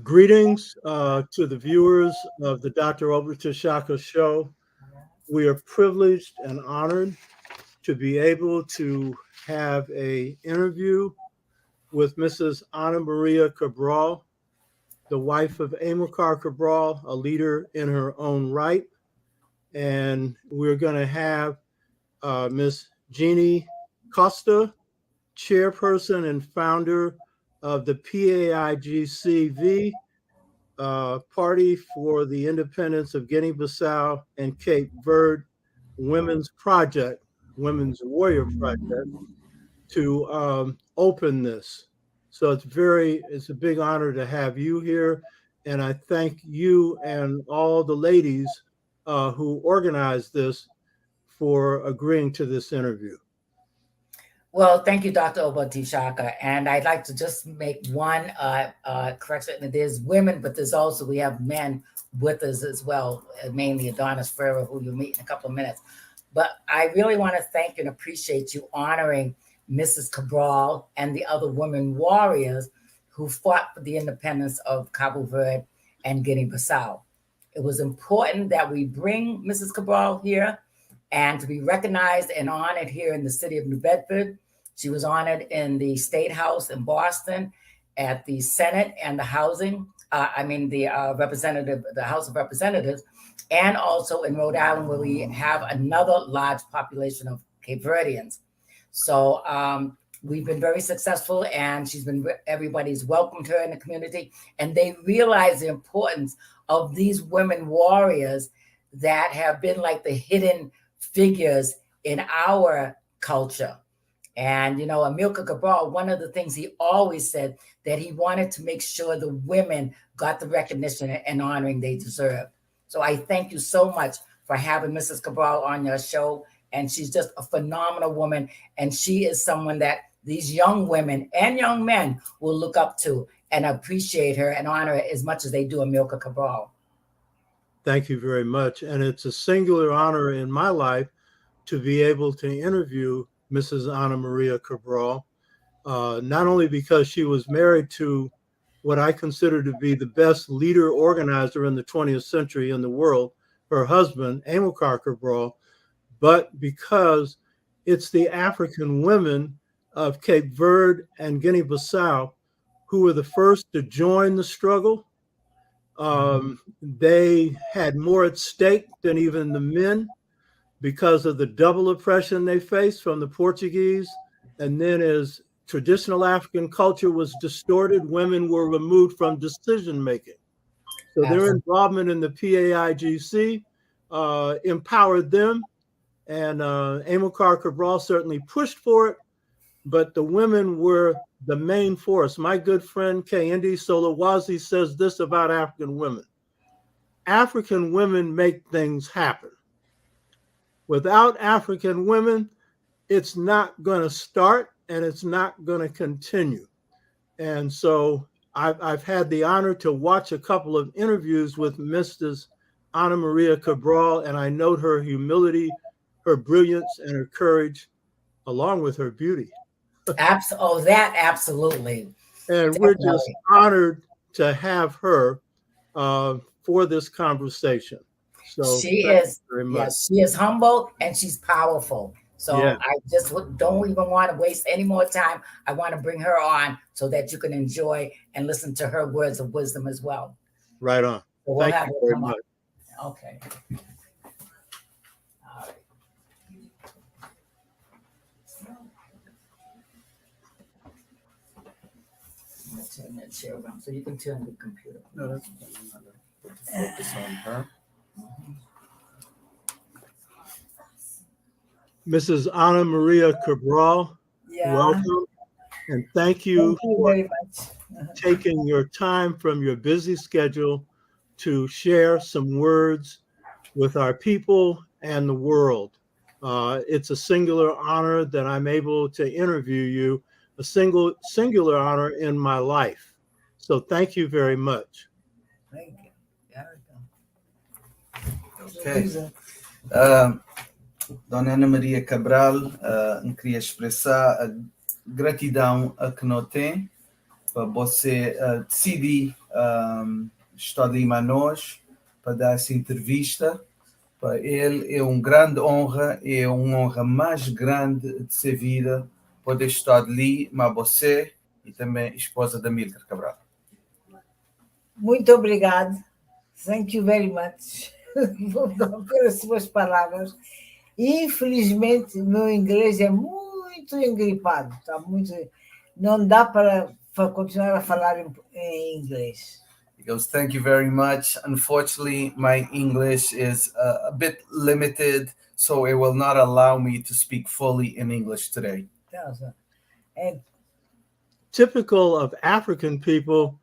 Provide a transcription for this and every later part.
Greetings to the viewers of the Dr. Obutashaka show. We are privileged and honored to be able to have an interview with Mrs. Ana Maria Cabral, the wife of Amilcar Cabral, a leader in her own right. And we're going to have Ms. Jeannie Costa, chairperson and founder of the PAIGCV, Party for the Independence of Guinea-Bissau and Cape Verde Women's Project, Women's Warrior Project, to open this. So it's a big honor to have you here. And I thank you and all the ladies who organized this for agreeing to this interview. Well, thank you, Dr. Obutashaka. And I'd like to just make one correction. There's women, but we have men with us as well, mainly Adonis Ferrer, who you'll meet in a couple of minutes. But I really want to thank you and appreciate you honoring Mrs. Cabral and the other women warriors who fought for the independence of Cabo Verde and Guinea-Bissau. It was important that we bring Mrs. Cabral here and to be recognized and honored here in the city of New Bedford. She was honored in the State House in Boston, at the Senate and the Housing, the House of Representatives, and also in Rhode Island, where we have another large population of Cape Verdeans. So we've been very successful, and everybody's welcomed her in the community, and they realize the importance of these women warriors that have been like the hidden figures in our culture. And, Amilcar Cabral, one of the things he always said, that he wanted to make sure the women got the recognition and honoring they deserve. So I thank you so much for having Mrs. Cabral on your show. And she's just a phenomenal woman. And she is someone that these young women and young men will look up to and appreciate her and honor her as much as they do Amilcar Cabral. Thank you very much. And it's a singular honor in my life to be able to interview Mrs. Ana Maria Cabral, not only because she was married to what I consider to be the best leader organizer in the 20th century in the world, her husband, Amilcar Cabral, but because it's the African women of Cape Verde and Guinea-Bissau who were the first to join the struggle. They had more at stake than even the men, because of the double oppression they faced from the Portuguese. And then as traditional African culture was distorted, women were removed from decision-making. So their involvement in the PAIGC empowered them. And Amilcar Cabral certainly pushed for it, but the women were the main force. My good friend Kehinde Solowazi says this about African women: African women make things happen. Without African women, it's not going to start and it's not going to continue. And so I've had the honor to watch a couple of interviews with Mrs. Ana Maria Cabral, and I note her humility, her brilliance, and her courage, along with her beauty. Absolutely. And we're just honored to have her for this conversation. So she is humble and she's powerful. So I just don't even want to waste any more time. I want to bring her on so that you can enjoy and listen to her words of wisdom as well. Right on. So we'll have her come up. Okay. All right. I'm going to turn that chair around so you can turn the computer. No, that's focus on her. Mrs. Ana Maria Cabral, welcome, and thank you for taking your time from your busy schedule to share some words with our people and the world. It's a singular honor that I'm able to interview you, a singular honor in my life. So thank you very much. Thank you. Ok. Dona Ana Maria Cabral, queria expressar a gratidão a que não tem você decidi estar ali nós para dar essa entrevista. Para ele é uma grande honra, é uma honra mais grande de ser vida poder estar ali, mas você e também esposa da Milker Cabral. Muito obrigado. Thank you very much pelas suas palavras. Infelizmente, meu inglês é muito engripado, tá muito, não dá para continuar a falar em inglês. He goes, thank you very much. Unfortunately, my English is a bit limited, so it will not allow me to speak fully in English today. And Typical of African people,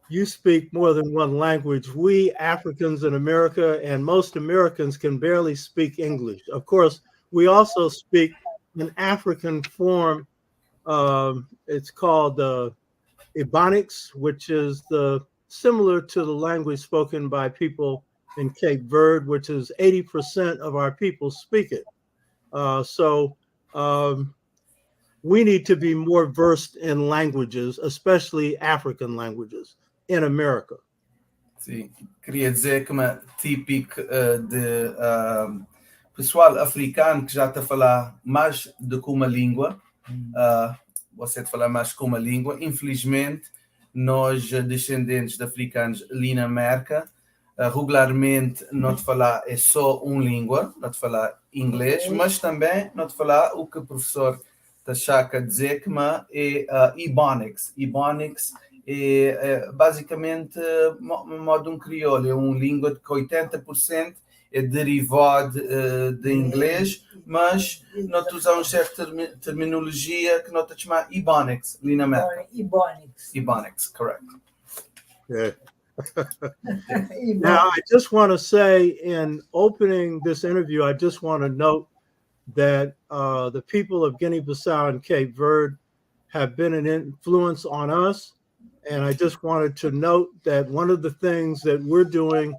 you speak more than one language. We Africans in America and most Americans can barely speak English. Of course, we also speak an African form. It's called Ebonics, which is similar to the language spoken by people in Cape Verde, which is 80% of our people speak it. So we need to be more versed in languages, especially African languages in America. Sim, queria dizer que é típico de pessoal africano que já está a falar mais do que uma língua. Você está a falar mais que uma língua. Infelizmente, nós, descendentes de africanos ali na América, regularmente não te falar é só uma língua, não te falar inglês, mas também não te falar o que o professor Tashaka dizer que é Ebonics. Ebonics é basicamente modo crioulo, é uma língua que 80% é derivado de inglês, mas nós usamos certa terminologia que nós chamamos Ebonics ali na América. Ebonics, correct. Yeah. Now, I just want to say, in opening this interview, I just want to note that the people of Guinea-Bissau and Cape Verde have been an influence on us. And I just wanted to note that one of the things that we're doing,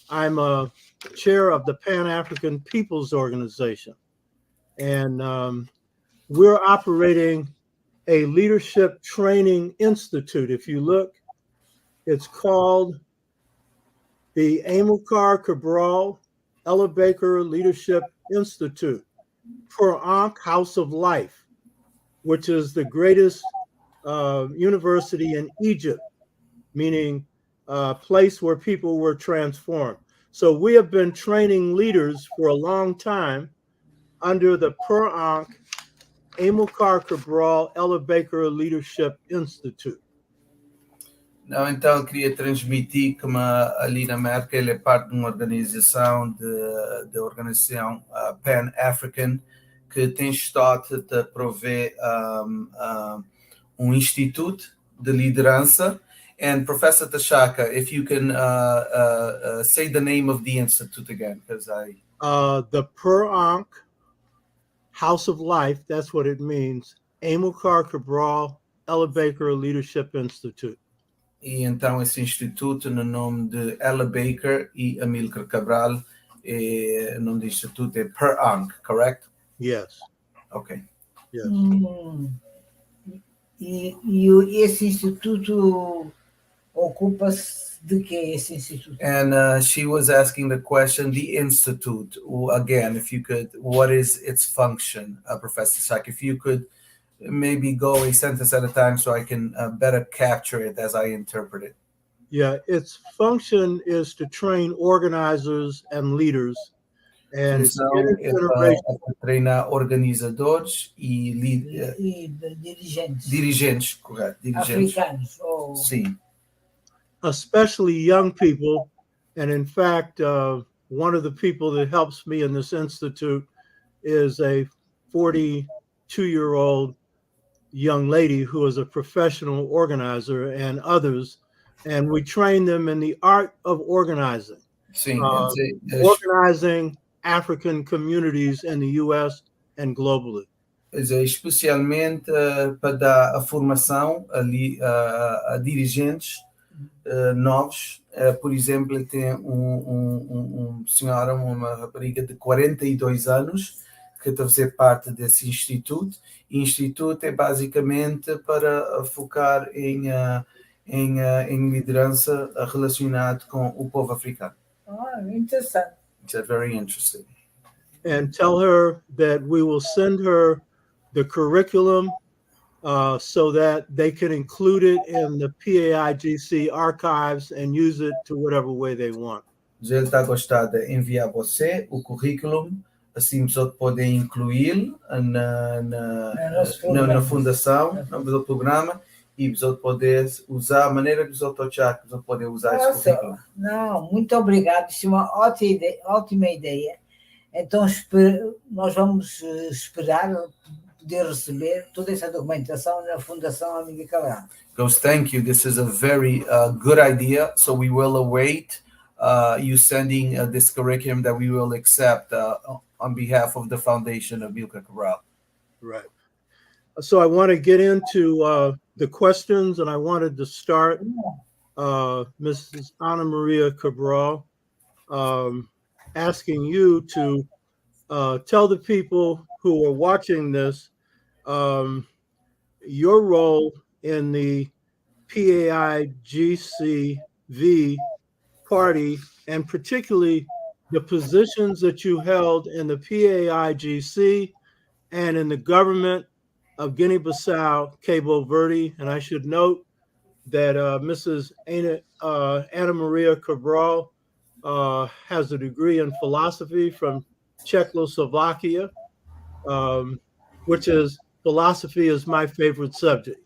I'm a chair of the Pan-African Peoples Organization. And we're operating a leadership training institute. If you look, it's called the Amilcar Cabral Ella Baker Leadership Institute, per Ankh House of Life, which is the greatest university in Egypt, meaning a place where people were transformed. So we have been training leaders for a long time under the Per Ankh Amilcar Cabral Ella Baker Leadership Institute. Não, então eu queria transmitir que ali na América ele é parte de uma organização de organização Pan-African que tem estado a prover instituto de liderança. And Professor Tashaka, if you can say the name of the institute again, because the Per Ankh House of Life, that's what it means. Amilcar Cabral Ella Baker Leadership Institute. E então esse instituto, no nome de Ella Baker e Amilcar Cabral, o nome do instituto é Per Ankh, correct? Yes. Okay. Yes. E esse instituto ocupa-se de que esse instituto? And she was asking the question, the institute, again, if you could, what is its function, Professor Sack? If you could maybe go a sentence at a time so I can better capture it as I interpret it. Yeah, its function is to train organizers and leaders. And it's treinar organizadores e dirigentes. Dirigentes, correto. Dirigentes. Africanos. Sim. Especially young people. And in fact, one of the people that helps me in this institute is a 42-year-old young lady who is a professional organizer, and others. And we train them in the art of organizing. Sim, organizing African communities in the U.S. and globally. Especialmente para dar a formação ali a dirigentes novos. Por exemplo, tem senhora, uma rapariga de 42 anos que fazer parte desse instituto. E o instituto é basicamente para focar em liderança relacionado com o povo africano. Interessante. It's very interesting. And tell her that we will send her the curriculum so that they can include it in the PAIGC archives and use it to whatever way they want. Ele está a gostar de enviar você o currículo, assim você pode incluí-lo na fundação, no programa, e você pode usar a maneira que você achar que você pode usar esse currículo. Não, muito obrigado, isso é uma ótima ideia. Então, nós vamos esperar poder receber toda essa documentação na Fundação Amiga Cabral. Goes, thank you. This is a very good idea. So we will await you sending this curriculum that we will accept on behalf of the Foundation of Milka Cabral. Right. So I want to get into the questions, and I wanted to start Mrs. Ana Maria Cabral, asking you to tell the people who are watching this your role in the PAIGCV party, and particularly the positions that you held in the PAIGC and in the government of Guinea-Bissau, Cabo Verde. And I should note that Mrs. Ana Maria Cabral has a degree in philosophy from Czechoslovakia, which is philosophy is my favorite subject.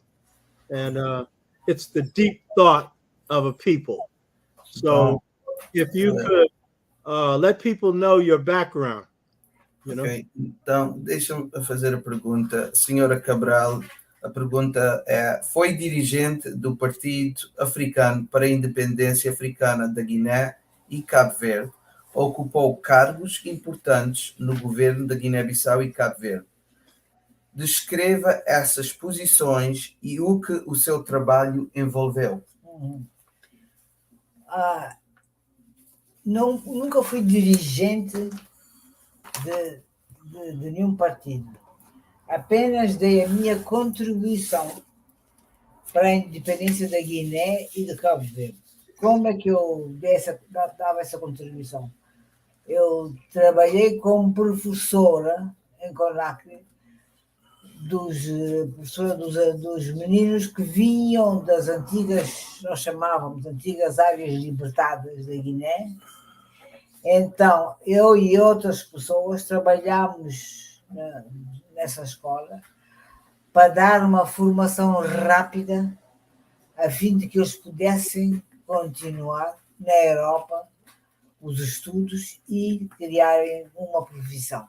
And it's the deep thought of a people. So if you could let people know your background. You know? Ok, então deixa-me fazer a pergunta. Senhora Cabral, a pergunta é: foi dirigente do Partido Africano para a Independência Africana da Guiné e Cabo Verde, ocupou cargos importantes no governo da Guiné-Bissau e Cabo Verde. Descreva essas posições e o que o seu trabalho envolveu. Nunca fui dirigente de nenhum partido. Apenas dei a minha contribuição para a independência da Guiné e de Cabo Verde. Como é que eu dava essa contribuição? Eu trabalhei como professora em Conakry dos meninos que vinham das antigas, nós chamávamos antigas áreas libertadas da Guiné. Então, eu e outras pessoas trabalhámos nessa escola para dar uma formação rápida a fim de que eles pudessem continuar na Europa os estudos e criarem uma profissão.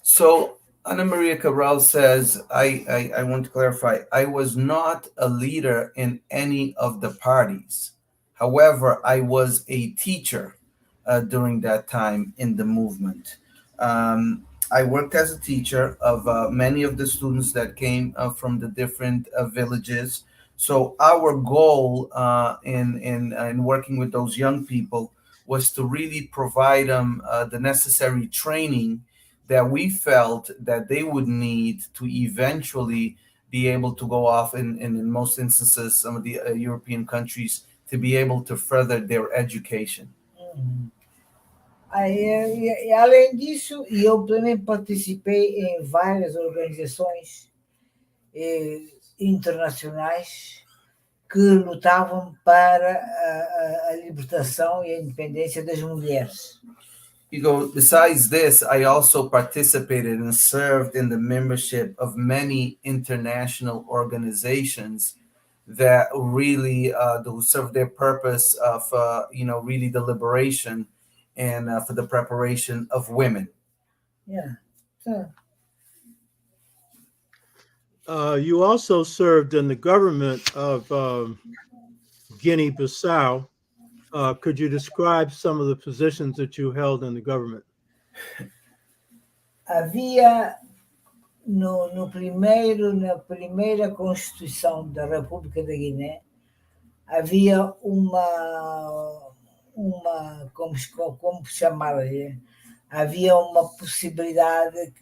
So Ana Maria Cabral says, I want to clarify, I was not a leader in any of the parties. However, I was a teacher during that time in the movement. I worked as a teacher of many of the students that came from the different villages. So our goal in working with those young people was to really provide them the necessary training that we felt that they would need to eventually be able to go off in most instances, some of the European countries, to be able to further their education. Além disso, eu também participei em várias organizações internacionais que lutavam para a libertação e a independência das mulheres. You go, besides this, I also participated and served in the membership of many international organizations that really serve their purpose of, really the liberation and for the preparation of women. Yeah. So. You also served in the government of Guinea-Bissau. Could you describe some of the positions that you held in the government? Havia na primeira Constituição da República da Guiné, havia uma como chamar, havia uma possibilidade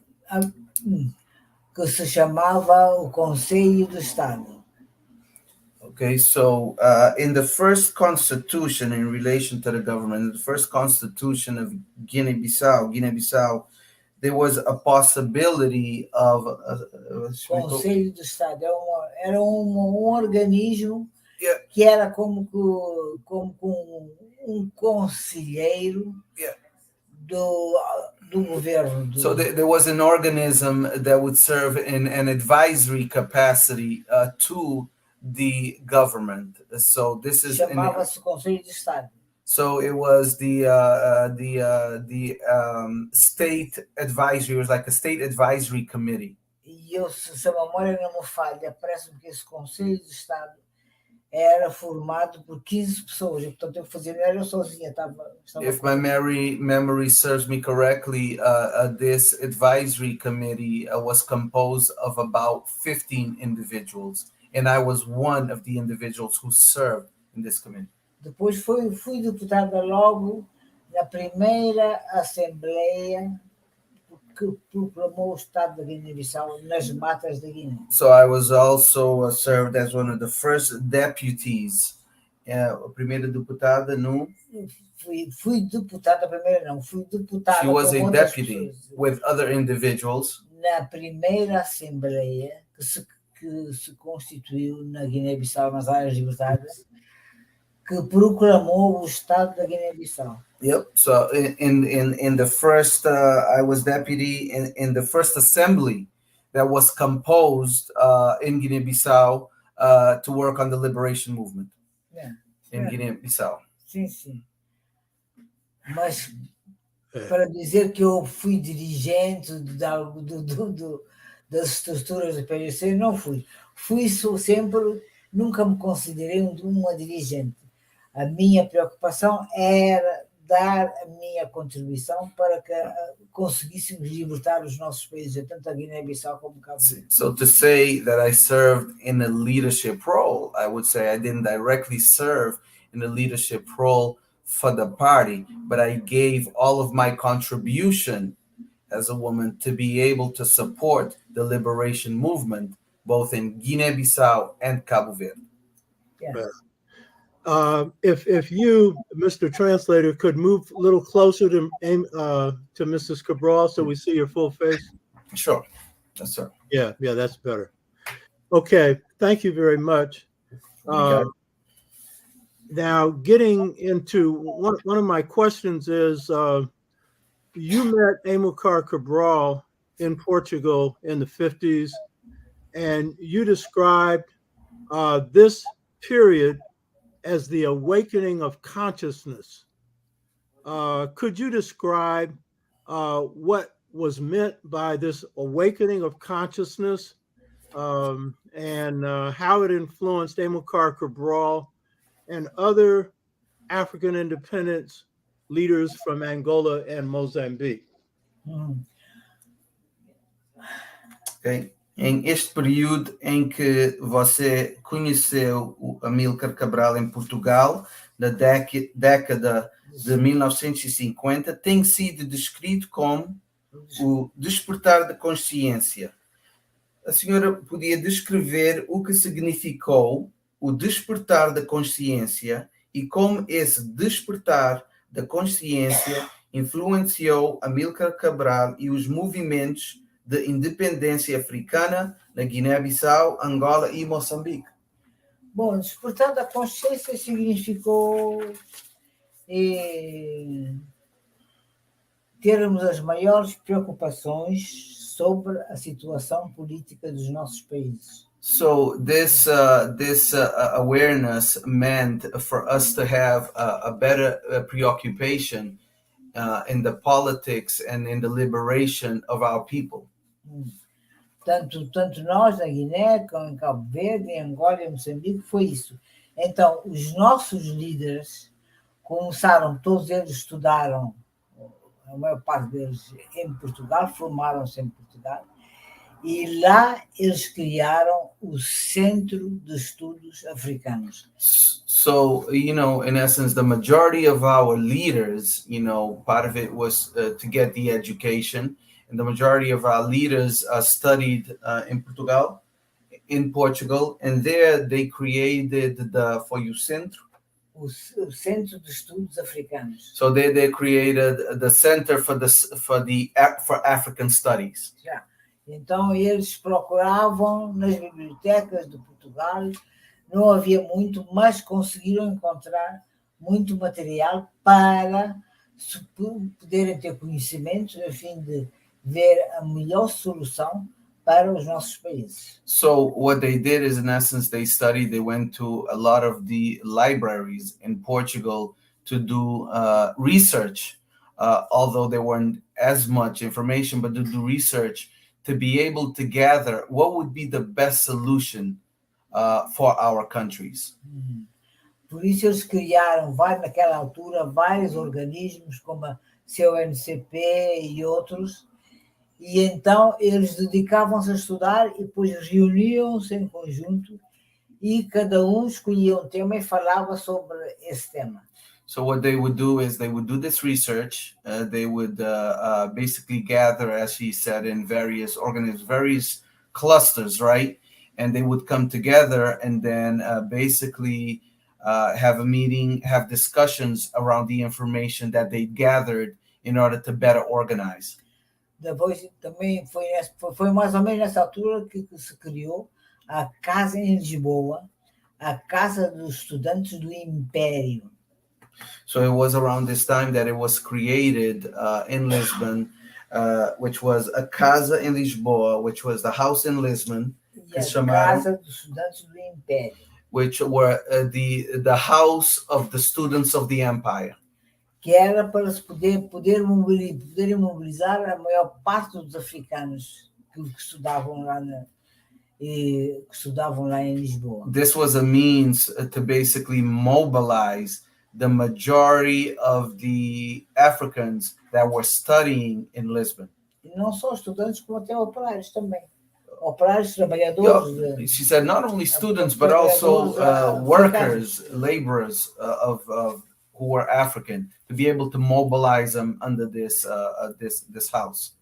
que se chamava o Conselho do Estado. Okay, so in the first constitution in relation to the government, the first constitution of Guinea-Bissau, there was a possibility of Conselho do Estado era um organismo Yeah. que era como um conselheiro Yeah. do governo. So there was an organism that would serve in an advisory capacity to the government. So this is Chamava-se Conselho de Estado. So it was the state advisory. It was like a state advisory committee. E eu, se a memória não me falha, parece-me que esse Conselho de Estado era formado por 15 pessoas. E, portanto, eu fazia, não era eu sozinha. Estava If my memory serves me correctly, this advisory committee was composed of about 15 individuals, and I was one of the individuals who served in this committee. Depois fui deputada logo na primeira Assembleia que proclamou o Estado da Guiné-Bissau nas matas da Guiné. So I was also served as one of the first deputies. A primeira deputada no. Fui deputada primeira, não. Fui deputada. She was a deputy with other individuals. Na primeira Assembleia que se constituiu na Guiné-Bissau, nas áreas libertadas, que proclamou o Estado da Guiné-Bissau. Yep. So in the first, I was deputy in the first assembly that was composed in Guinea-Bissau to work on the liberation movement in Guinea-Bissau. Sim, sim. Mas para dizer que eu fui dirigente das estruturas do PGC, não fui. Fui sempre, nunca me considerei uma dirigente. A minha preocupação era dar a minha contribuição para que conseguíssemos libertar os nossos países, tanto a Guiné-Bissau como Cabo Verde. So to say that I served in a leadership role, I would say I didn't directly serve in a leadership role for the party, but I gave all of my contribution as a woman to be able to support the liberation movement, both in Guinea-Bissau and Cabo Verde. Yeah. If you, Mr. Translator, could move a little closer to Mrs. Cabral so we see your full face. Sure. Yes, sir. Yeah, that's better. Okay, thank you very much. Now, getting into one of my questions is, you met Amilcar Cabral in Portugal in the 50s, and you described this period as the awakening of consciousness. Could you describe what was meant by this awakening of consciousness and how it influenced Amilcar Cabral and other African independence leaders from Angola and Mozambique? Okay. Em este período em que você conheceu o Amilcar Cabral em Portugal, na década de 1950, tem sido descrito como o despertar da consciência. A senhora podia descrever o que significou o despertar da consciência e como esse despertar da consciência influenciou Amilcar Cabral e os movimentos de independência africana na Guiné-Bissau, Angola e Moçambique? Bom, despertar da consciência significou termos as maiores preocupações sobre a situação política dos nossos países. So this awareness meant for us to have a better preoccupation in the politics and in the liberation of our people. Tanto nós na Guiné, como em Cabo Verde, em Angola e Moçambique, foi isso. Então, os nossos líderes começaram, todos eles estudaram, a maior parte deles em Portugal, formaram-se em Portugal, e lá eles criaram o Centro de Estudos Africanos. So, in essence, the majority of our leaders, part of it was to get the education, and the majority of our leaders studied in Portugal, and there they created foi o centro. O Centro de Estudos Africanos. So they created the Center for African Studies. Já. Então eles procuravam nas bibliotecas de Portugal, não havia muito, mas conseguiram encontrar muito material para poderem ter conhecimentos a fim de ver a melhor solução para os nossos países. So what they did is, in essence, they went to a lot of the libraries in Portugal to do research, although there weren't as much information, but to do research to be able to gather what would be the best solution for our countries. Por isso eles criaram, naquela altura, vários organismos como a CONCP e outros, e então eles dedicavam-se a estudar e depois reuniam-se em conjunto e cada um escolhia um tema e falava sobre esse tema. So what they would do is they would do this research. They would basically gather, as she said, in various organisms, various clusters, right? And they would come together and then basically have a meeting, have discussions around the information that they gathered in order to better organize. Depois também foi mais ou menos nessa altura que se criou a casa em Lisboa, a Casa dos Estudantes do Império. So it was around this time that it was created in Lisbon, which was a casa em Lisboa, which was the house in Lisbon, E a Casa dos Estudantes do Império. which were the house of the students of the empire. Que era para se poderem mobilizar a maior parte dos africanos que estudavam lá em Lisboa. This was a means to basically mobilize the majority of the Africans that were studying in Lisbon. E não só estudantes, como até operários também. Operários, trabalhadores. She said not only students, but also workers, laborers of who were African, to be able to mobilize them under this house.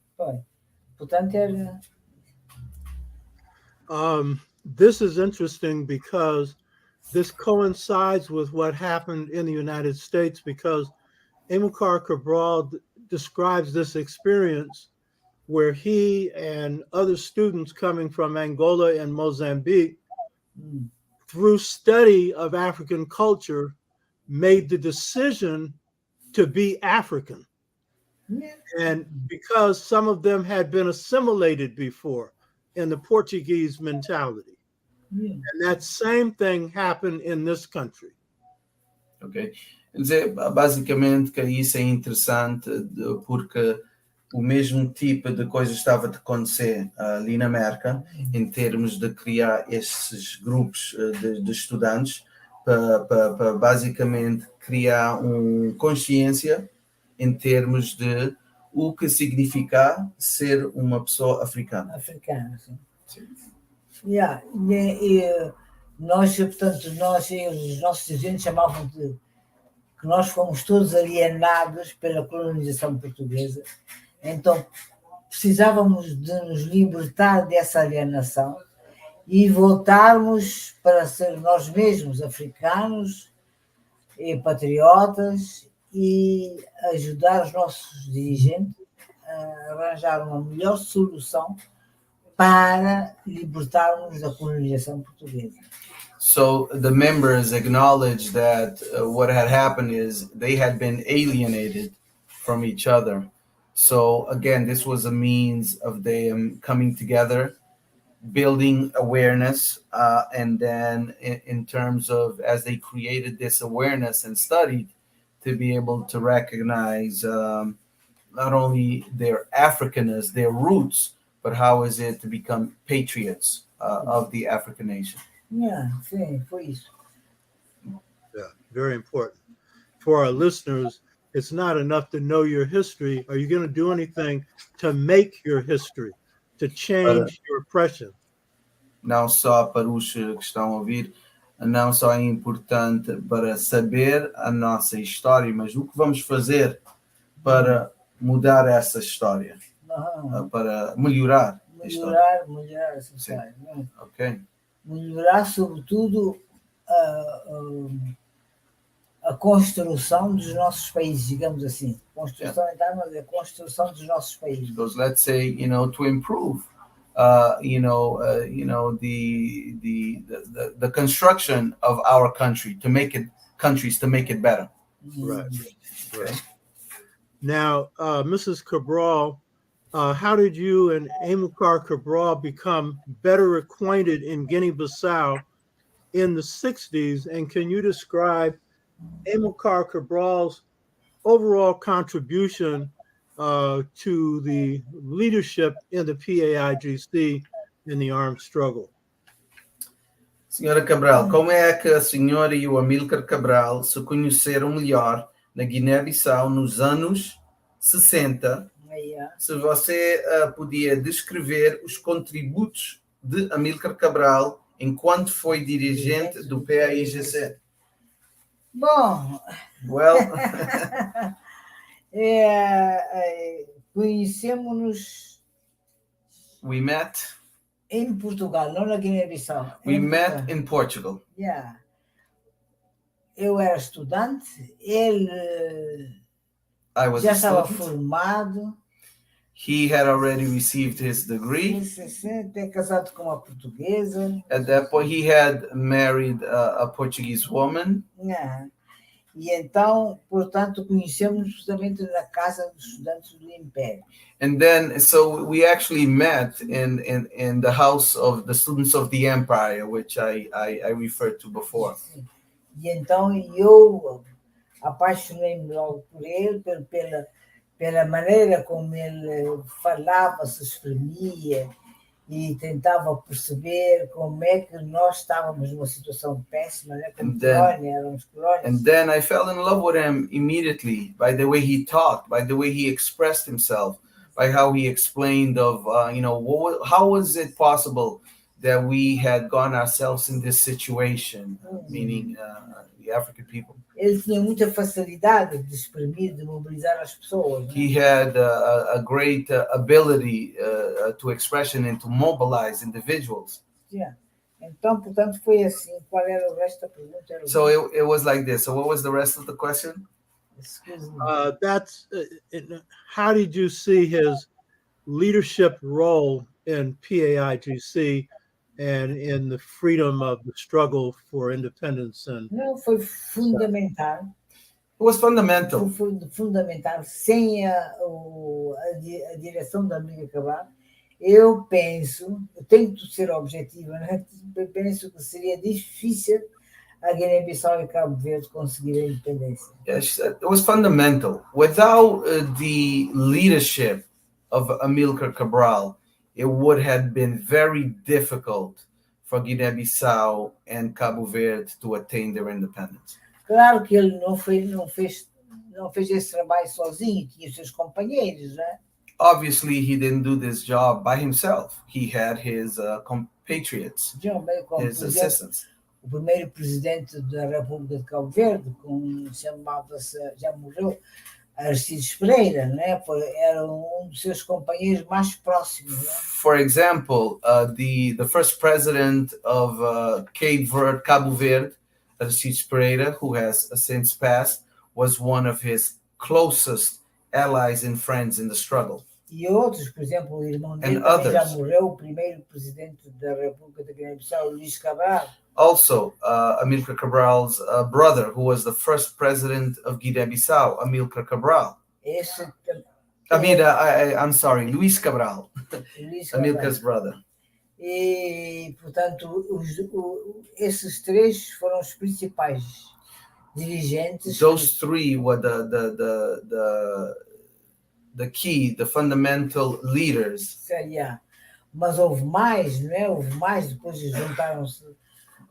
Portanto, era... This is interesting because this coincides with what happened in the United States, because Amilcar Cabral describes this experience where he and other students coming from Angola and Mozambique, through study of African culture, made the decision to be African. Yeah. And because some of them had been assimilated before in the Portuguese mentality. Yeah. And that same thing happened in this country. Ok. Quer dizer, basicamente que isso é interessante porque o mesmo tipo de coisa estava a acontecer ali na América, em termos de criar esses grupos de estudantes para basicamente criar consciência em termos de o que significa ser uma pessoa africana. Africana, sim. Yeah. E nós, portanto, os nossos dirigentes chamavam de que nós fomos todos alienados pela colonização portuguesa. Então, precisávamos de nos libertar dessa alienação e voltarmos para ser nós mesmos africanos e patriotas e ajudar os nossos dirigentes a arranjar uma melhor solução para libertarmos da colonização portuguesa. So the members acknowledged that what had happened is they had been alienated from each other. So again, this was a means of them coming together, building awareness, and then in terms of as they created this awareness and studied, to be able to recognize not only their Africanness, their roots, but how is it to become patriots of the African nation. Yeah, sim, foi isso. Yeah, very important. For our listeners, it's not enough to know your history. Are you going to do anything to make your history, to change your oppression? Não só para os que estão a ouvir, não só é importante para saber a nossa história, mas o que vamos fazer para mudar essa história, para melhorar a história. Melhorar essa história. Né? Ok? Melhorar, sobretudo, a construção dos nossos países, digamos assim. Construção, mas a construção dos nossos países. Because let's say, to improve, the construction of our country to make it better. Right. Right. Now, Mrs. Cabral, how did you and Amilcar Cabral become better acquainted in Guinea-Bissau in the 60s? And can you describe Amilcar Cabral's overall contribution to the leadership in the PAIGC in the armed struggle? Senhora Cabral, como é que a senhora e o Amilcar Cabral se conheceram melhor na Guiné-Bissau nos anos 60? Se você podia descrever os contributos de Amilcar Cabral enquanto foi dirigente do PAIGC. Bom, well, conhecemos-nos. We met. Em Portugal, não na Guiné-Bissau. We met in Portugal. Yeah. Eu era estudante, ele já estava formado. He had already received his degree. Até casado com uma portuguesa. At that point, he had married a Portuguese woman. Yeah. E então, portanto, conhecemos justamente na casa dos estudantes do Império. And then, so we actually met in the house of the students of the Empire, which I referred to before. E então eu apaixonei-me logo por ele, pela maneira como ele falava, se exprimia e tentava perceber como é que nós estávamos numa situação péssima, né? Como colônia, éramos colônias. And then I fell in love with him immediately by the way he talked, by the way he expressed himself, by how he explained of, how was it possible that we had gotten ourselves in this situation, meaning the African people. Ele tinha muita facilidade de exprimir, de mobilizar as pessoas. Né? He had a great ability to expression and to mobilize individuals. Yeah. Então, portanto, foi assim. Qual era o resto da pergunta? So it was like this. So what was the rest of the question? Excuse me. How did you see his leadership role in PAIGC and in the freedom of the struggle for independence? Não, foi fundamental. It was fundamental. Foi fundamental. Sem a direção da Amilcar Cabral, eu tenho que ser objetiva, né? Eu penso que seria difícil a Guiné-Bissau e Cabo Verde conseguir a independência. Yes, it was fundamental. Without the leadership of Amilcar Cabral, it would have been very difficult for Guiné-Bissau and Cabo Verde to attain their independence. Claro que ele não fez esse trabalho sozinho, tinha os seus companheiros, né? Obviously, he didn't do this job by himself. He had his compatriots, his assistants. O primeiro presidente da República de Cabo Verde, chamava-se, já morreu, Aristides Pereira, né? Era dos seus companheiros mais próximos. Né? For example, the first president of Cabo Verde, Aristides Pereira, who has since passed, was one of his closest allies and friends in the struggle. E outros, por exemplo, o irmão dele também já morreu, o primeiro presidente da República de Guiné-Bissau, Luís Cabral. Also, Amilcar Cabral's brother, who was the first president of Guinea-Bissau, Amilcar Cabral. I'm sorry, Luís Cabral, Amilcar's brother. E, portanto, esses três foram os principais dirigentes. Those three were the key, the fundamental leaders. Mas houve mais, não é? Houve mais, depois juntaram-se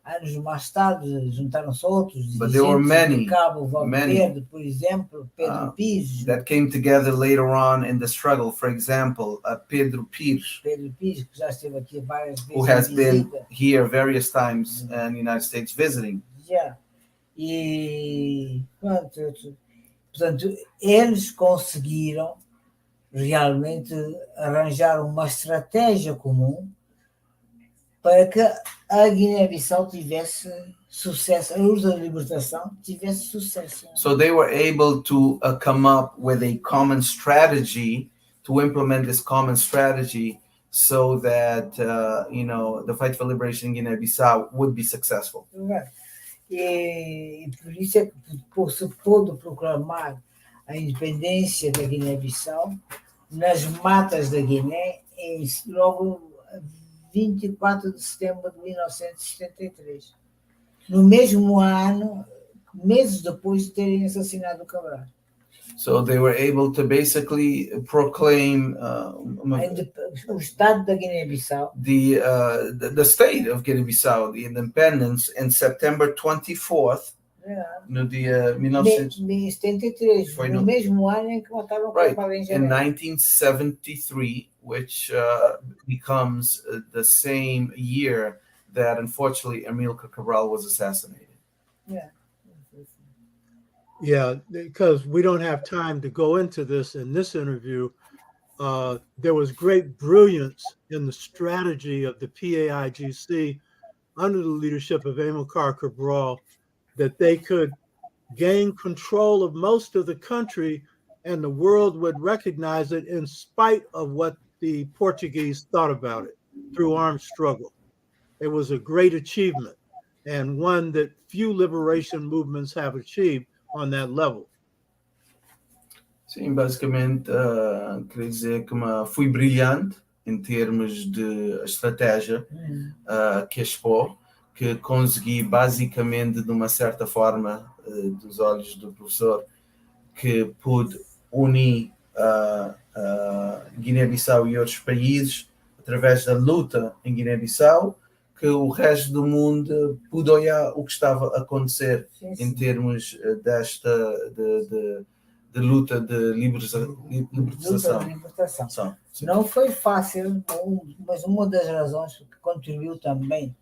Anos mais tarde juntaram-se outros But there were dirigentes many, de Cabo many, Verde, por exemplo, Pedro Pires. that came together later on in the struggle. For example, Pedro Pires, Pedro Pires, que já esteve aqui várias who vezes has em been visita. here various times in the United States visiting. Já. E pronto, portanto, eles conseguiram realmente arranjar uma estratégia comum para que a Guiné-Bissau tivesse sucesso, a luta de libertação tivesse sucesso. So they were able to come up with a common strategy, to implement this common strategy so that, the fight for liberation in Guinea-Bissau would be successful. E por isso é que se pôde proclamar a independência da Guiné-Bissau nas matas da Guiné logo 24 de setembro de 1973, no mesmo ano, meses depois de terem assassinado o Cabral. So they were able to basically proclaim O Estado da Guiné-Bissau, the state of Guinea-Bissau, the independence, in September 24th, no dia 1973, Foi no no- mesmo ano em que mataram o right, Cabral em in janeiro. 1973, which becomes the same year that unfortunately Amilcar Cabral was assassinated. Yeah. Yeah, because we don't have time to go into this in this interview. There was great brilliance in the strategy of the PAIGC under the leadership of Amilcar Cabral that they could gain control of most of the country and the world would recognize it in spite of what the Portuguese thought about it through armed struggle. It was a great achievement and one that few liberation movements have achieved on that level. Sim, basicamente, queria dizer que foi brilhante em termos de estratégia que expôs, que consegui basicamente, de uma certa forma, dos olhos do professor, que pude unir Guiné-Bissau e outros países através da luta em Guiné-Bissau, que o resto do mundo pude olhar o que estava a acontecer em termos de luta de libertação. Luta de libertação. Sim. Não foi fácil, mas uma das razões que contribuiu também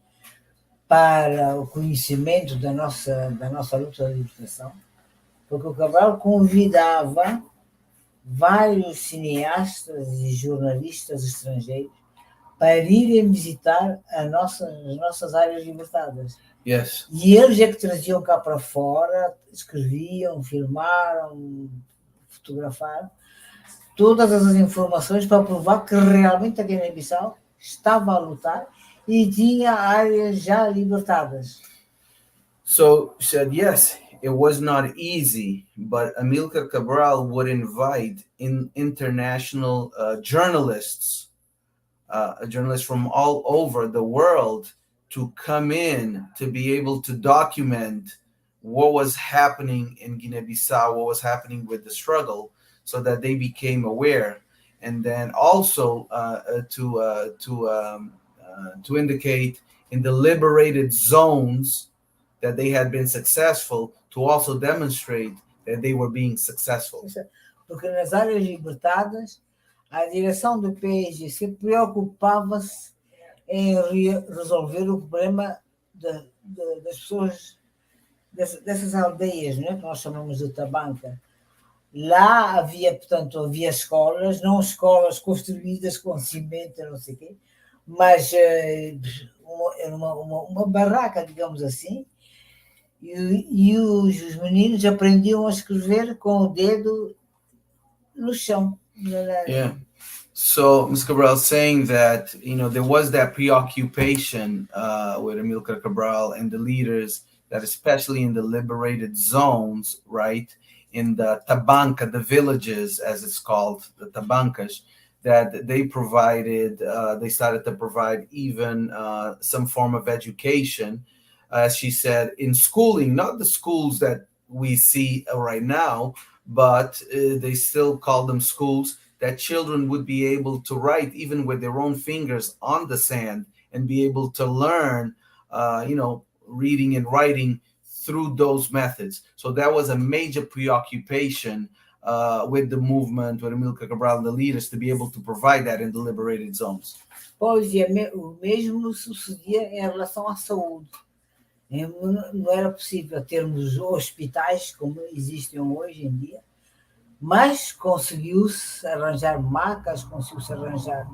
para o conhecimento da nossa luta de libertação, porque o Cabral convidava vários cineastas e jornalistas estrangeiros para irem visitar as nossas áreas libertadas. Yes. E eles é que traziam cá para fora, escreviam, filmaram, fotografaram todas as informações para provar que realmente a Guiné-Bissau estava a lutar e tinha áreas já libertadas. So he said, yes, it was not easy, but Amilcar Cabral would invite international journalists from all over the world to come in to be able to document what was happening in Guinea-Bissau, what was happening with the struggle, so that they became aware, and then also to indicate in the liberated zones that they had been successful, to also demonstrate that they were being successful. Porque nas áreas libertadas, a direção do PAIGC preocupava-se em resolver o problema das pessoas dessas aldeias, não é? Que nós chamamos de tabanca. Lá havia escolas, não escolas construídas com cimento, não sei o quê, mas uma barraca, digamos assim, e os meninos aprendiam a escrever com o dedo no chão. Yeah. So Ms. Cabral is saying that, there was that preoccupation with Amilcar Cabral and the leaders, that especially in the liberated zones, right, in the tabanca, the villages, as it's called, the tabancas, that they started to provide even some form of education, as she said, in schooling, not the schools that we see right now, but they still call them schools, that children would be able to write even with their own fingers on the sand and be able to learn, reading and writing through those methods. So that was a major preoccupation with the movement, with Amílcar Cabral and the leaders, to be able to provide that in the liberated zones. Pois, o mesmo sucedia em relação à saúde. Não era possível termos hospitais como existem hoje em dia, mas conseguiu-se arranjar macas, conseguiu-se arranjar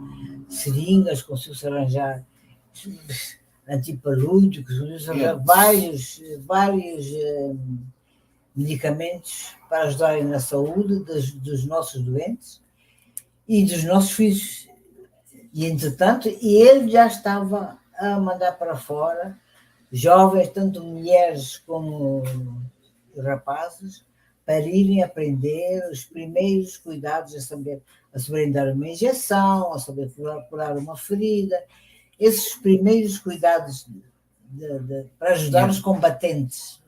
seringas, conseguiu-se arranjar antipalúdicos, conseguiu-se arranjar vários medicamentos para ajudarem na saúde dos nossos doentes e dos nossos filhos. E, entretanto, ele já estava a mandar para fora jovens, tanto mulheres como rapazes, para irem aprender os primeiros cuidados, a saberem dar uma injeção, a saber curar uma ferida, esses primeiros cuidados para ajudar os combatentes.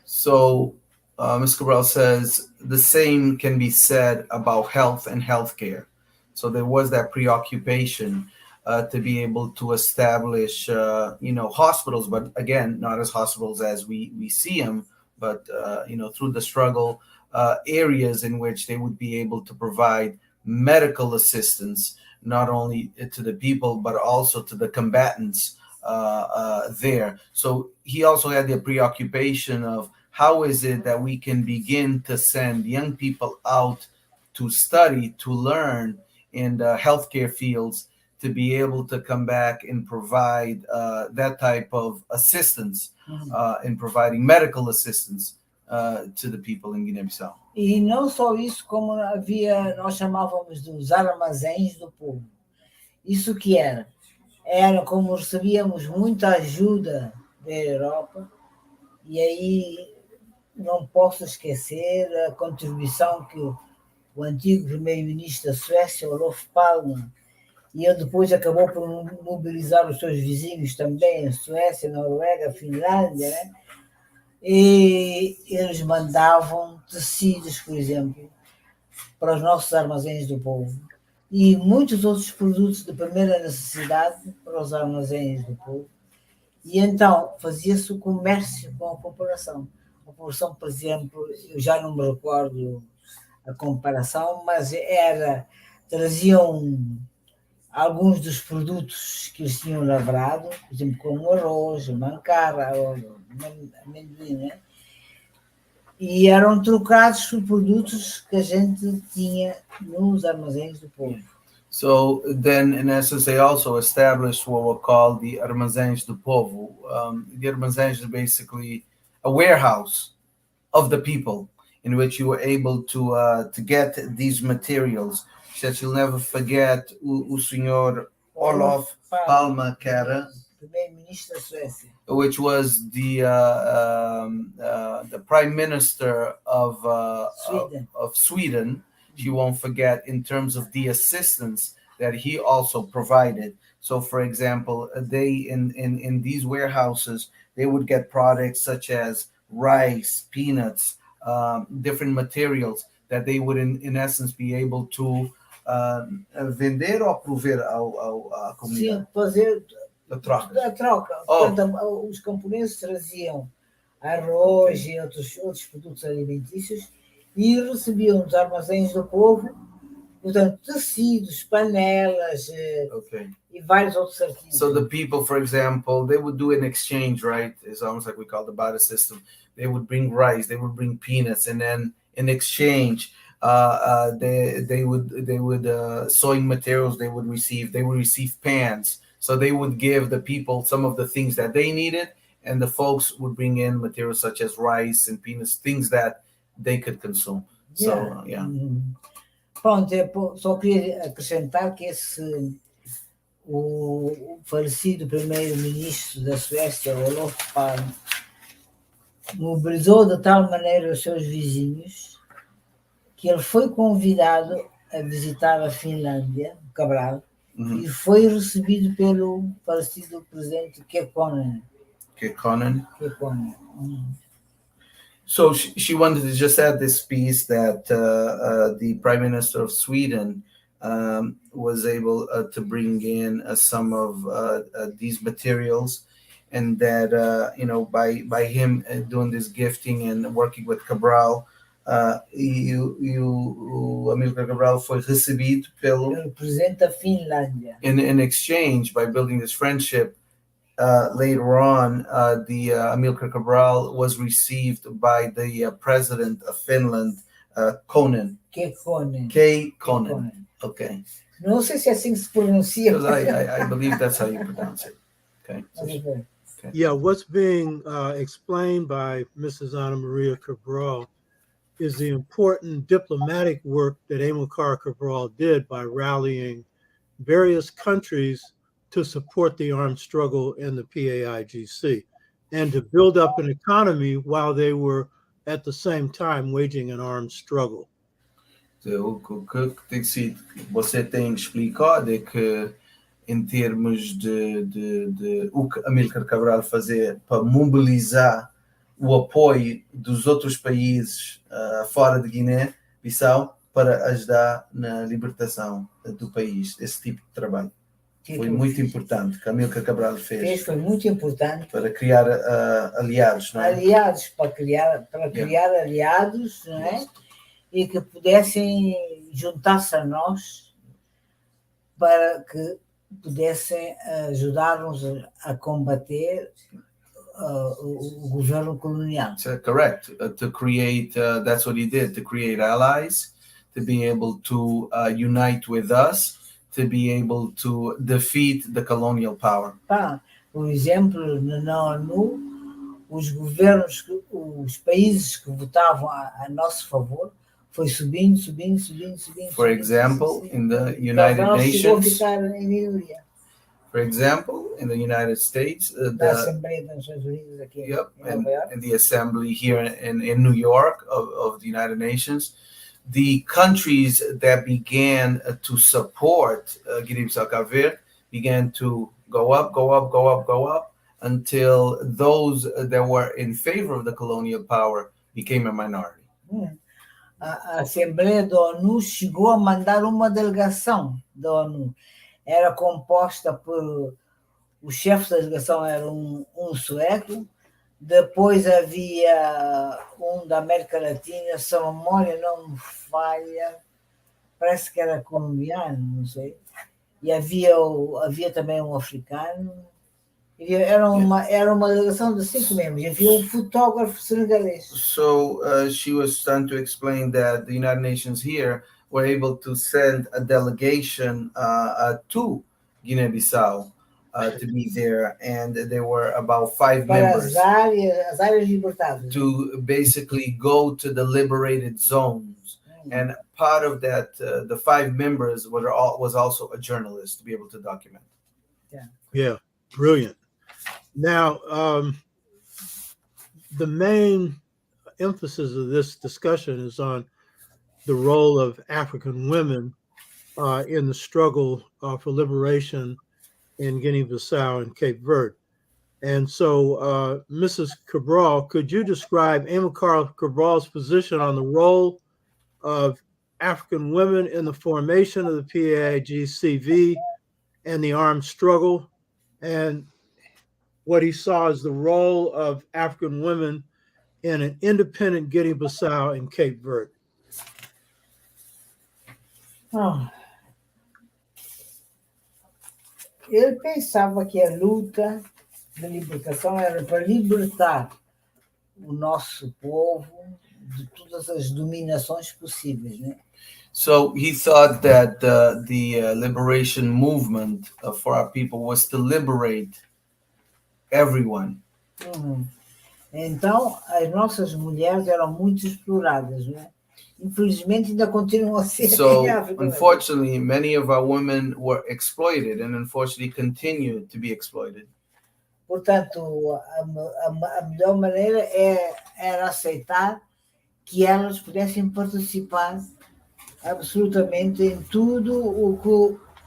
So, Ms. Cabral says the same can be said about health and healthcare. So there was that preoccupation to be able to establish, hospitals, but again, not as hospitals as we see them, but, through the struggle, areas in which they would be able to provide medical assistance, not only to the people, but also to the combatants there. So he also had the preoccupation of how is it that we can begin to send young people out to study, to learn in the healthcare fields, to be able to come back and provide that type of assistance in providing medical assistance to the people in Guiné-Bissau. E não só isso, como nós chamávamos dos armazéns do povo. Isso que era? Era como recebíamos muita ajuda da Europa, e aí não posso esquecer a contribuição que o antigo primeiro-ministro da Suécia, Olof Palme, e ele depois acabou por mobilizar os seus vizinhos também, a Suécia, a Noruega, a Finlândia, né? E eles mandavam tecidos, por exemplo, para os nossos armazéns do povo, e muitos outros produtos de primeira necessidade para os armazéns do povo. E então fazia-se o comércio com a população. A população, por exemplo, eu já não me recordo a comparação, mas traziam alguns dos produtos que eles tinham lavrado, por exemplo, como arroz, mancara, amendoim, né? E eram trocados por produtos que a gente tinha nos armazéns do povo. So then, in essence, they also established what were called the armazéns do povo. The armazéns are basically a warehouse of the people in which you were able to get these materials. That you'll never forget o senhor Olof Palme, primeiro-ministro da Suécia, which was the prime minister of Sweden. You won't forget in terms of the assistance that he also provided. So, for example, they in these warehouses, they would get products such as rice, peanuts, different materials that they would, in essence, be able to vender ou prover à comunidade. Sim, fazer a troca. Portanto, os camponeses traziam arroz e outros produtos alimentícios e recebiam dos armazéns do povo, portanto, tecidos, panelas e vários outros artigos. So the people, for example, they would do an exchange, right? It's almost like we call the barter system. They would bring rice, they would bring peanuts, and then in exchange, they would sewing materials they would receive pans. So they would give the people some of the things that they needed, and the folks would bring in materials such as rice and peanuts, things that they could consume. So, yeah. Pronto, só queria acrescentar que o falecido primeiro-ministro da Suécia, Olof Palme, mobilizou de tal maneira os seus vizinhos que ele foi convidado a visitar a Finlândia, Cabral, e foi recebido pelo falecido presidente Kekkonen. So she wanted to just add this piece that the Prime Minister of Sweden was able to bring in some of these materials, and that by him doing this gifting and working with Cabral, Amilcar Cabral foi recebido pelo Pelo presidente da Finlândia. in exchange by building this friendship. Later on, the Amilcar Cabral was received by the president of Finland, Konen. Kekkonen. K. Konen. Okay. Não sei se é assim que se pronuncia. Because I believe that's how you pronounce it. Okay. Yeah, what's being explained by Mrs. Ana Maria Cabral is the important diplomatic work that Amilcar Cabral did by rallying various countries to support the armed struggle in the PAIGC and to build up an economy while they were at the same time waging an armed struggle. O que você tem explicado é que, em termos de o que Amilcar Cabral fazer para mobilizar o apoio dos outros países fora de Guiné-Bissau para ajudar na libertação do país, esse tipo de trabalho. Foi muito importante que Amilcar Cabral fez. Foi muito importante. Para criar aliados, não é? Aliados, para criar aliados, não é? E que pudessem juntar-se a nós para que pudessem ajudar-nos a combater o governo colonial. Correct. To create, that's what he did, to create allies, to be able to unite with us, to be able to defeat the colonial power. Por exemplo, na ONU, os países que votavam a nosso favor foi subindo. For example, in the United Nations. For example, in the United States, in the assembly here in New York of the United Nations, the countries that began to support Guinea-Bissau began to go up until those that were in favor of the colonial power became a minority. A Assembleia da ONU chegou a mandar uma delegação da ONU. Era composta por... O chefe da delegação era um sueco, depois havia um da América Latina, se a memória não me falha, parece que era colombiano, não sei. E havia também um africano. Era uma delegação de 5 membros. Havia fotógrafo senegalês. So she was trying to explain that the United Nations here were able to send a delegation to Guinea-Bissau to be there, and there were about 5 members as áreas libertadas. To basically go to the liberated zones. And part of that, the 5 members was also a journalist to be able to document. Yeah, brilliant. Now, the main emphasis of this discussion is on the role of African women in the struggle for liberation in Guinea-Bissau and Cape Verde. And so, Mrs. Cabral, could you describe Amilcar Cabral's position on the role of African women in the formation of the PAIGCV and the armed struggle, and what he saw as the role of African women in an independent Guinea-Bissau and Cape Verde? Ele pensava que a luta da libertação era para libertar o nosso povo de todas as dominações possíveis, né? So he thought that the liberation movement for our people was to liberate everyone. Então, as nossas mulheres eram muito exploradas, né? Infelizmente, ainda continuam a ser. So, unfortunately, many of our women were exploited and unfortunately continue to be exploited. Portanto, a melhor maneira era aceitar que elas pudessem participar absolutamente em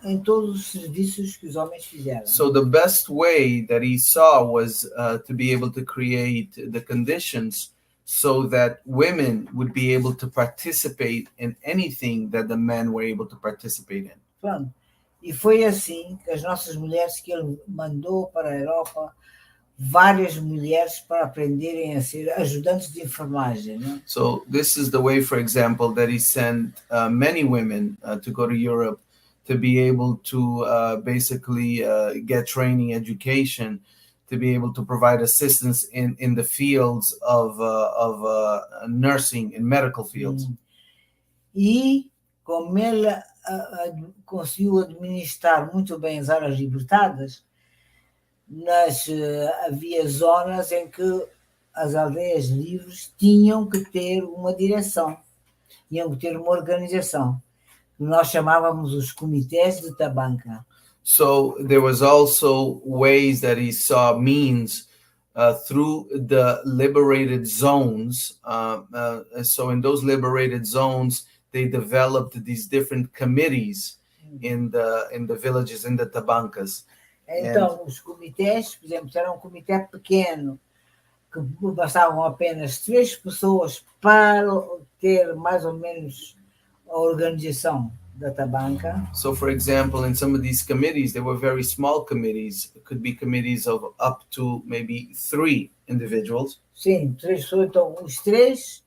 em todos os serviços que os homens fizeram. So the best way that he saw was to be able to create the conditions so that women would be able to participate in anything that the men were able to participate in. Pronto. E foi assim que as nossas mulheres que ele mandou para a Europa várias mulheres para aprenderem a ser ajudantes de enfermagem, né? So this is the way, for example, that he sent many women to go to Europe to be able to basically get training, education, to be able to provide assistance in the fields of nursing and medical fields. E como ela conseguiu administrar muito bem as áreas libertadas, havia zonas em que as aldeias livres tinham que ter uma direção, tinham que ter uma organização. Nós chamávamos os comitês de tabanca. So there was also ways that he saw means through the liberated zones. So in those liberated zones, they developed these different committees in the villages, in the tabancas. Então, os comitês, por exemplo, era um comitê pequeno, que bastavam apenas 3 pessoas para ter mais ou menos a organização da tabanca. So, for example, in some of these committees, they were very small committees. It could be committees of up to maybe 3 individuals. Sim, 3 pessoas. Então, dos 3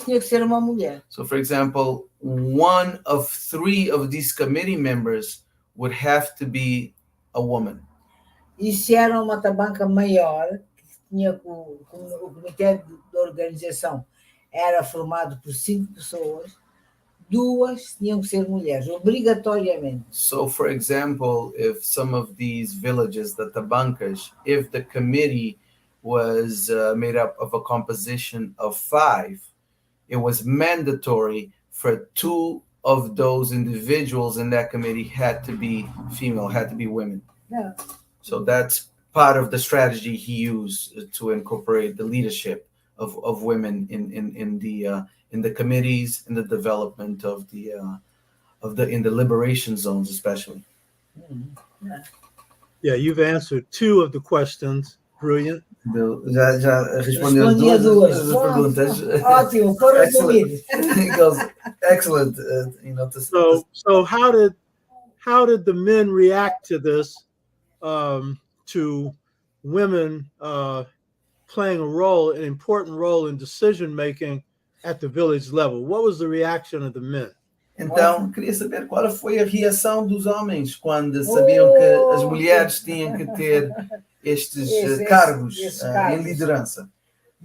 tinha que ser uma mulher. So, for example, one of 3 of these committee members would have to be a woman. E se era uma tabanca maior, que tinha o comitê de organização era formado por 5 pessoas, 2 tinham que ser mulheres, obrigatoriamente. So, for example, if some of these villages, the tabancas, if the committee was made up of a composition of 5, it was mandatory for 2 of those individuals in that committee had to be female, had to be women. Yeah. So that's part of the strategy he used to incorporate the leadership of women in the committees, in the development of the in the liberation zones, especially. Yeah, you've answered 2 of the questions. Brilliant. Já respondeu duas perguntas. Ótimo, foram respondidas. He goes, excellent. So how did the men react to this? To women playing an important role in decision making at the village level. What was the reaction of the men? Então, queria saber qual foi a reação dos homens quando sabiam que as mulheres tinham que ter estes cargos em liderança.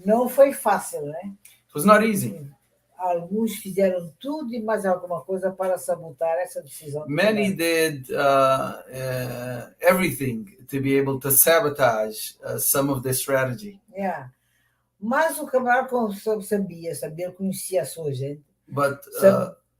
Não foi fácil, né? It was not easy. Alguns fizeram tudo e mais alguma coisa para sabotar essa decisão. Many did everything to be able to sabotage some of this strategy. Yeah. Mas o Cabral conhecia a sua gente. But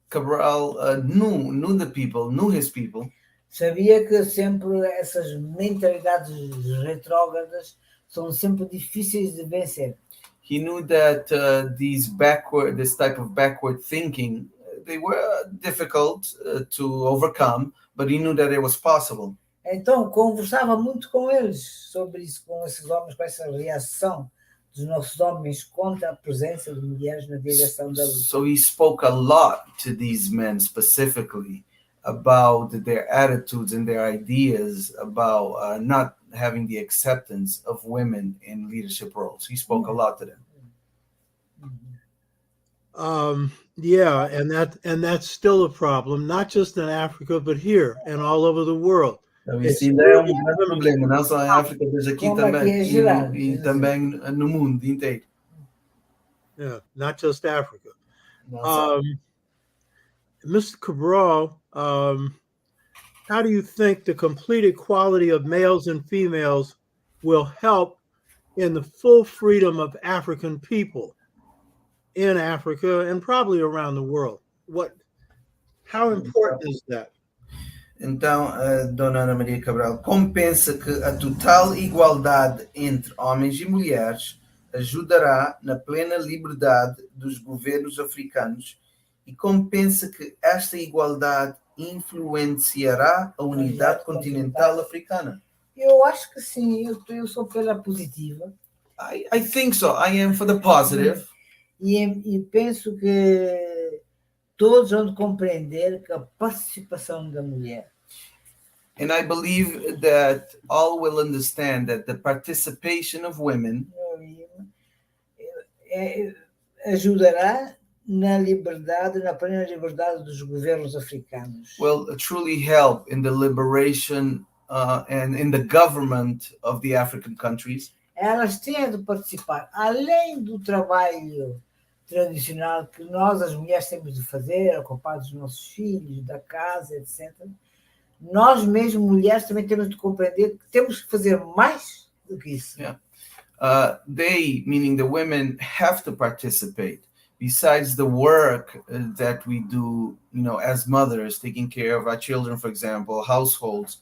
Cabral knew the people, knew his people. Sabia que sempre essas mentalidades retrógradas são sempre difíceis de vencer. He knew that this type of backward thinking, they were difficult to overcome, but he knew that it was possible. Então, conversava muito com eles sobre isso, com esses homens, com essa reação dos nossos homens contra a presença de mulheres na direção da luta. So he spoke a lot to these men specifically about their attitudes and their ideas about not having the acceptance of women in leadership roles. He spoke a lot to them. Yeah, and that's still a problem, not just in Africa, but here and all over the world. Então, isso ainda é grande problema, não só em África, mas aqui também, e também no mundo inteiro. Yeah, not just Africa. Mr. Cabral, how do you think the complete equality of males and females will help in the full freedom of African people in Africa and probably around the world? How important is that? Então, Dona Ana Maria Cabral, como pensa que a total igualdade entre homens e mulheres ajudará na plena liberdade dos governos africanos e como pensa que esta igualdade influenciará a unidade continental africana? Eu acho que sim, eu sou pela positiva. I think so. I am for the positive. E penso que todos vão compreender que a participação da mulher And I believe that all will understand that the participation of women ajudará na liberdade, na plena liberdade dos governos africanos. will truly help in the liberation and in the government of the African countries. Elas têm de participar, além do trabalho tradicional que nós, as mulheres, temos de fazer, ocupar dos nossos filhos, da casa, etc. Nós mesmo, mulheres, também temos de compreender que temos que fazer mais do que isso. Yeah. They, meaning the women, have to participate. Besides the work that we do, as mothers, taking care of our children, for example, households,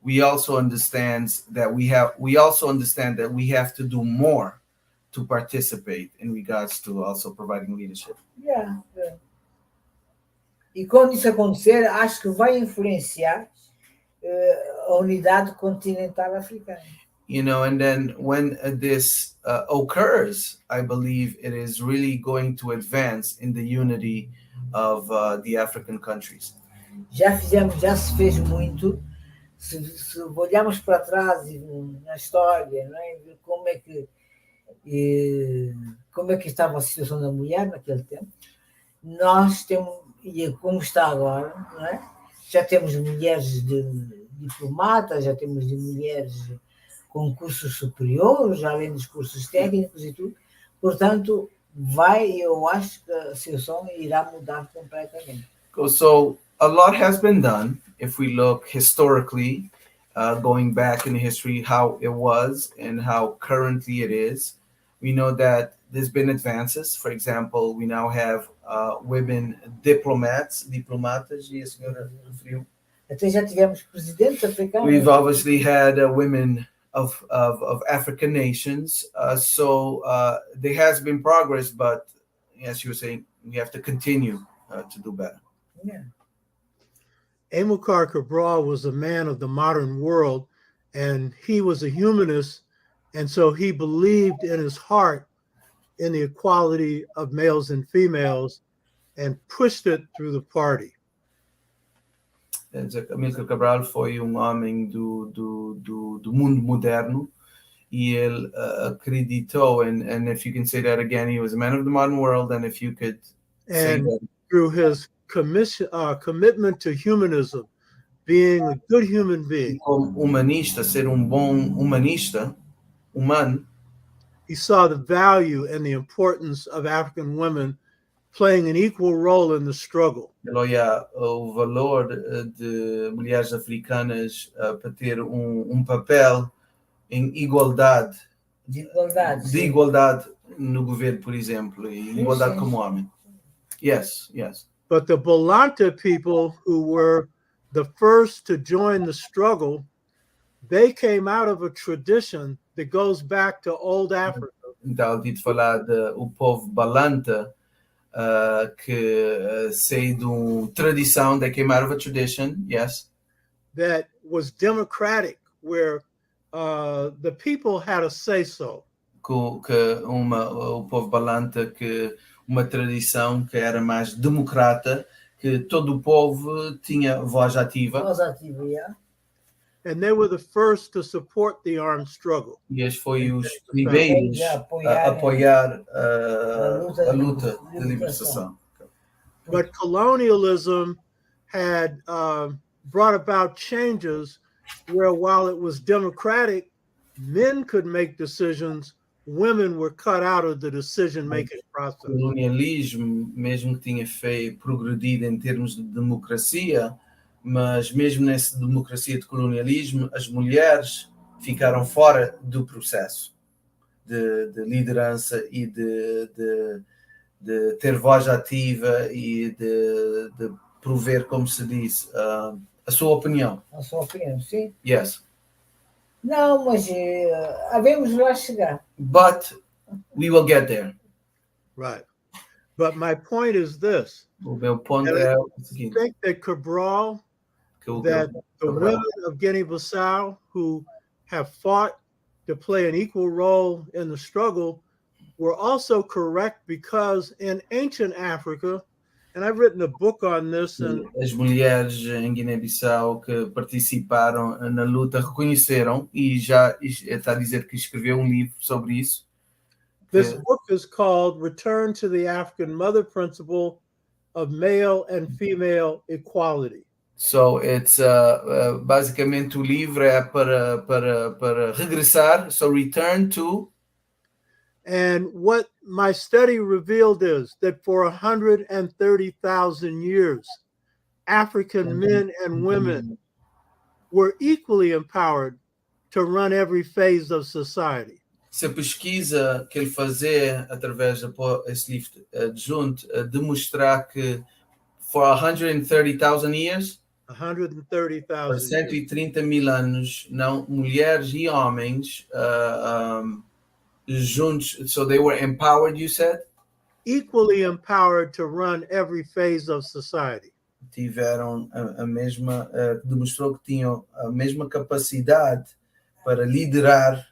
we also understand that we have to do more to participate in regards to also providing leadership. Yeah. E quando isso acontecer, acho que vai influenciar a unidade continental africana. And then when this occurs, I believe it is really going to advance in the unity of the African countries. Já se fez muito. Se olharmos para trás na história, não é? Como é que estava a situação da mulher naquele tempo, nós temos, e como está agora, não é? Já temos mulheres de diplomatas, já temos de mulheres com cursos superiores, além dos cursos técnicos e tudo. Portanto, eu acho que a situação irá mudar completamente. So a lot has been done. If we look historically, going back in history, how it was and how currently it is, we know that there's been advances. For example, we now have women diplomatas, e a senhora referiu. Até já tivemos presidentes africanos. We've obviously had women of African nations. So there has been progress, but as you were saying, we have to continue to do better. Yeah. Amilcar Cabral was a man of the modern world, and he was a humanist, and so he believed in his heart in the equality of males and females and pushed it through the party. Amilcar Cabral foi homem do mundo moderno e ele acreditou, and if you can say that again, he was a man of the modern world, and if you could say that. Through his commitment to humanism, being a good human being. Como humanista, ser bom humanista, humano. He saw the value and the importance of African women playing an equal role in the struggle. Ele olha o valor de mulheres africanas para ter papel em igualdade. De igualdade no governo, por exemplo, e igualdade como homem. Yes. But the Bolanta people, who were the first to join the struggle, they came out of a tradition that goes back to old Africa. Então, eu de falar do povo Balanta, que sei de uma tradição, they came out of a tradition, yes. That was democratic, where the people had a say-so. Que o povo Balanta, que uma tradição que era mais democrata, que todo o povo tinha voz ativa. Yeah. And they were the first to support the armed struggle. E estes foram os primeiros a apoiar a luta de libertação. But colonialism had brought about changes where, while it was democratic, men could make decisions, women were cut out of the decision-making process. O colonialismo, mesmo que tinha progredido em termos de democracia, mas mesmo nessa democracia de colonialismo, as mulheres ficaram fora do processo de liderança e de ter voz ativa e de prover, como se diz, a sua opinião. A sua opinião, sim. Yes. Não, mas havemos lá chegar. But we will get there. Right. But my point is this. O meu ponto é o I seguinte. think that Cabral, that the women of Guinea-Bissau who have fought to play an equal role in the struggle were also correct, because in ancient Africa, And I've written a book on this, and As mulheres em Guiné-Bissau que participaram na luta reconheceram e já está a dizer que escreveu um livro sobre isso. this book is called Return to the African Mother Principle of Male and Female Equality. So it's basicamente o livro é para regressar, so return to. And what my study revealed is that for 130,000 years, African men and women were equally empowered to run every phase of society. Se a pesquisa que ele fazia através desse livro adjunto demonstrar que for 130,000 years, 130,000 years, 130.000 anos, não, mulheres e homens juntos, so they were empowered, you said? equally empowered to run every phase of society. Tiveram a mesma, demonstrou que tinham a mesma capacidade para liderar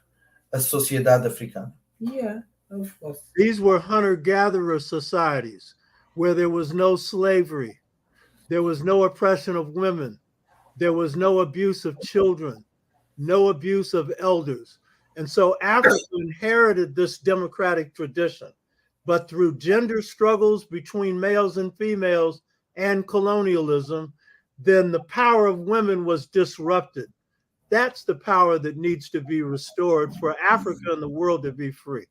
a sociedade africana. Yeah, of course. These were hunter-gatherer societies where there was no slavery, there was no oppression of women, there was no abuse of children, no abuse of elders. And so Africa inherited this democratic tradition. But through gender struggles between males and females and colonialism, then the power of women was disrupted. That's the power that needs to be restored for Africa and the world to be free.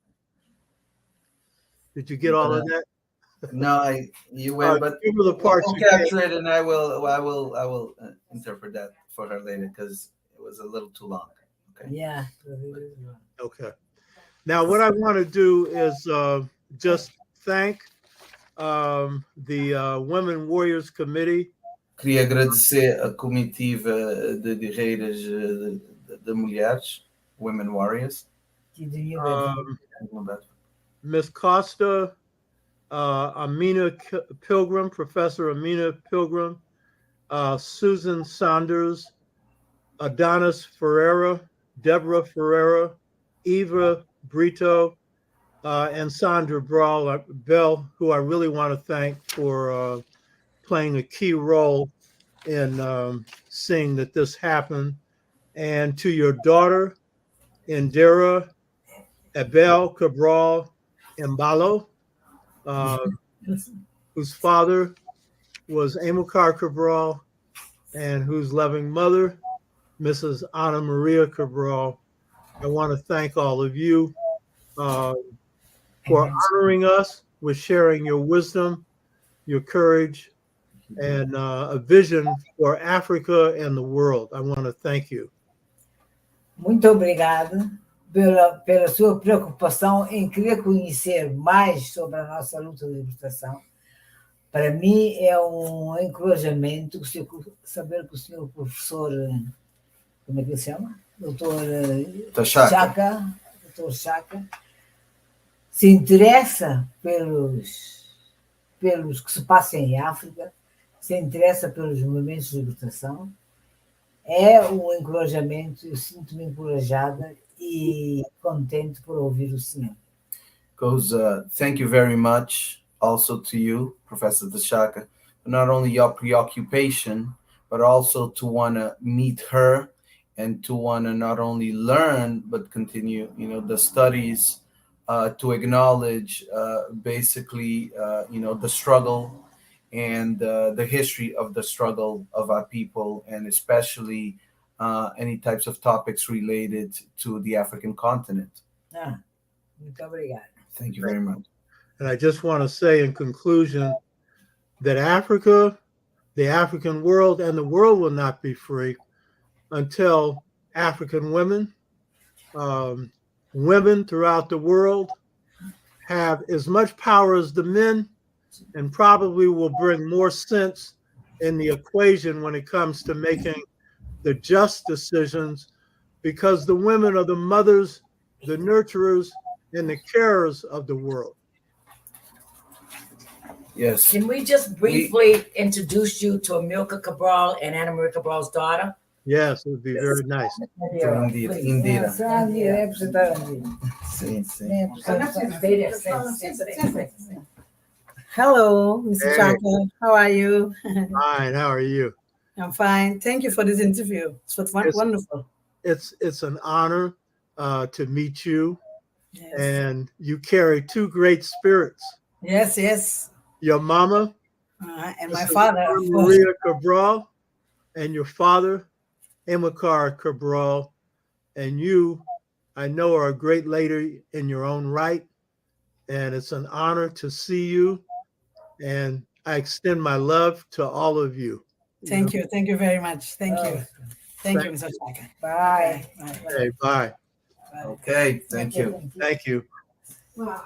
Did you get all of that? No, you went, but give her the parts I'll you can. capture it, and I will interpret that for her later because it was a little too long. Okay. Yeah. Okay. Now, what I want to do is just thank the Women Warriors Committee. Queria agradecer a comitiva de guerreiras de mulheres, Women Warriors. Miss Costa, Amina Pilgrim, Professor Amina Pilgrim, Susan Saunders, Adonis Ferreira, Deborah Ferreira, Eva Brito, and Sandra Bell, who I really want to thank for playing a key role in seeing that this happened. And to your daughter, Indira Abel Cabral Mbalo, whose father was Amilcar Cabral and whose loving mother, Mrs. Ana Maria Cabral. I want to thank all of you for honoring us with sharing your wisdom, your courage, and a vision for Africa and the world. I want to thank you. Muito obrigada pela sua preocupação em querer conhecer mais sobre a nossa luta de libertação. Para mim é um encorajamento saber que o senhor professor, como é que ele se chama? Doutor Chaka, se interessa pelos que se passam em África, se interessa pelos movimentos de libertação. É um encorajamento, eu sinto-me encorajada e contente por ouvir o senhor. Goes, thank you very much also to you, Professor Tashaka, for not only your preoccupation, but also to want to meet her and to want to not only learn, but continue, the studies, to acknowledge basically, the struggle and the history of the struggle of our people, and especially any types of topics related to the African continent. Muito obrigada. Thank you very much. And I just want to say in conclusion that Africa, the African world, and the world will not be free until African women, women throughout the world have as much power as the men, and probably will bring more sense in the equation when it comes to making the just decisions, because the women are the mothers, the nurturers, and the carers of the world. Yes. Can we just briefly introduce you to Amilcar Cabral and Ana Maria Cabral's daughter? Yes, it would be very nice. Indira. É apresentar a Andira. Sim, sim. É apresentar. Hello, Mr. Hey. Chaka. How are you? Fine. How are you? I'm fine. Thank you for this interview. It was wonderful. It's an honor to meet you, Yes. and you carry two great spirits. Yes. Your mama, And my Mrs. father, of course. Maria Cabral, and your father, Amilcar Cabral, and you, I know, are a great lady in your own right, and it's an honor to see you, and I extend my love to all of you. Thank you. Thank you very much. Thank you. Thank you, Mr. Chaka. Bye. Okay, bye. Okay, thank you. Thank you. Wow.